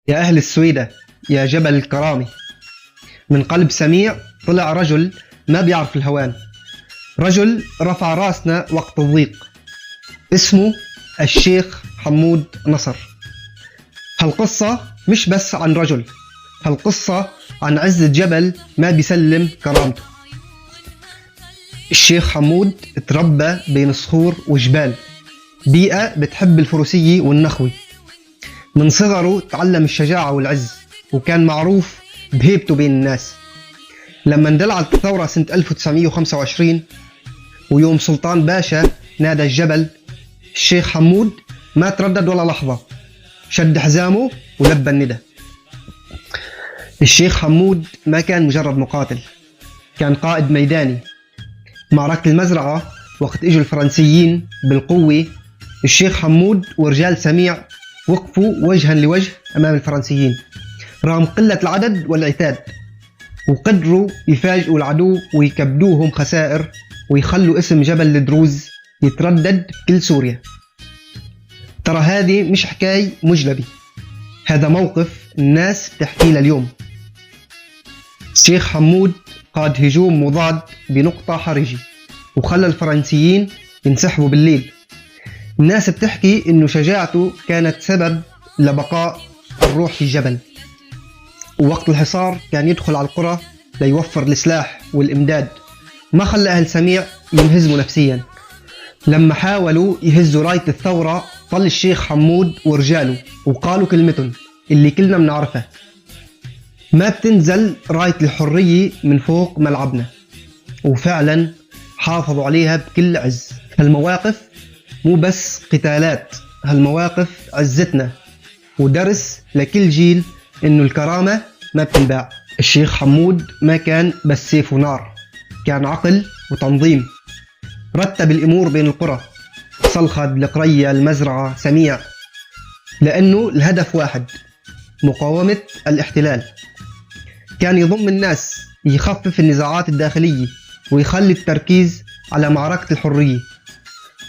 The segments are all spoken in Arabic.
يا أهل السويدة، يا جبل الكرامة. من قلب سميع طلع رجل ما بيعرف الهوان، رجل رفع راسنا وقت الضيق. اسمه الشيخ حمود نصر. هالقصة مش بس عن رجل، هالقصة عن عزة جبل ما بيسلم كرامته. الشيخ حمود تربى بين صخور وجبال، بيئة بتحب الفروسية والنخوة. من صغره تعلم الشجاعة والعز، وكان معروف بهيبته بين الناس. لما اندلعت الثورة سنة 1925 ويوم سلطان باشا نادى الجبل، الشيخ حمود ما تردد ولا لحظة، شد حزامه ولبى الندى. الشيخ حمود ما كان مجرد مقاتل، كان قائد ميداني. معركة المزرعة وقت اجوا الفرنسيين بالقوة، الشيخ حمود ورجال سميع وقفوا وجها لوجه أمام الفرنسيين رغم قلة العدد والعتاد، وقدروا يفاجئوا العدو ويكبدوهم خسائر ويخلوا اسم جبل الدروز يتردد بكل سوريا. ترى هذه مش حكاية مجلبي، هذا موقف الناس بتحكيه لليوم. الشيخ حمود قاد هجوم مضاد بنقطة حرجة وخلى الفرنسيين ينسحبوا بالليل. الناس بتحكي إنه شجاعته كانت سبب لبقاء الروح في الجبل، ووقت الحصار كان يدخل على القرى ليوفر السلاح والإمداد، ما خلى أهل سميع ينهزموا نفسيا. لما حاولوا يهزوا راية الثورة طل الشيخ حمود ورجاله وقالوا كلمتهم اللي كلنا بنعرفها: ما بتنزل راية الحرية من فوق ملعبنا. وفعلا حافظوا عليها بكل عز. هالمواقف مو بس قتالات، هالمواقف عزتنا ودرس لكل جيل انه الكرامة ما بتنباع. الشيخ حمود ما كان بس سيف ونار، كان عقل وتنظيم. رتب الامور بين القرى، صلخد، القرية، المزرعة، سميع، لانه الهدف واحد: مقاومة الاحتلال. كان يضم الناس، يخفف النزاعات الداخلية ويخلي التركيز على معركة الحرية.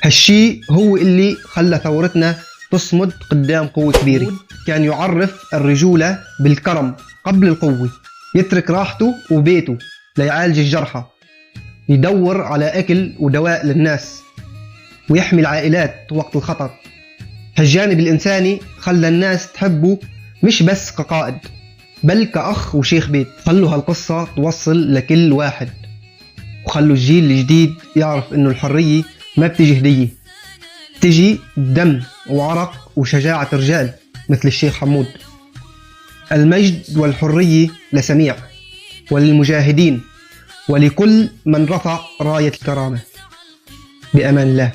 هالشي هو اللي خلى ثورتنا تصمد قدام قوة كبيرة. كان يعرف الرجولة بالكرم قبل القوة، يترك راحته وبيته ليعالج الجرحى، يدور على أكل ودواء للناس، ويحمي العائلات وقت الخطر. هالجانب الإنساني خلى الناس تحبه مش بس كقائد، بل كأخ وشيخ بيت. خلوا هالقصة توصل لكل واحد، وخلوا الجيل الجديد يعرف إنه الحرية ما بتجي هدية، بتجي بدم وعرق وشجاعة رجال مثل الشيخ حمود. المجد والحرية لسميع وللمجاهدين ولكل من رفع راية الكرامة. بأمان الله.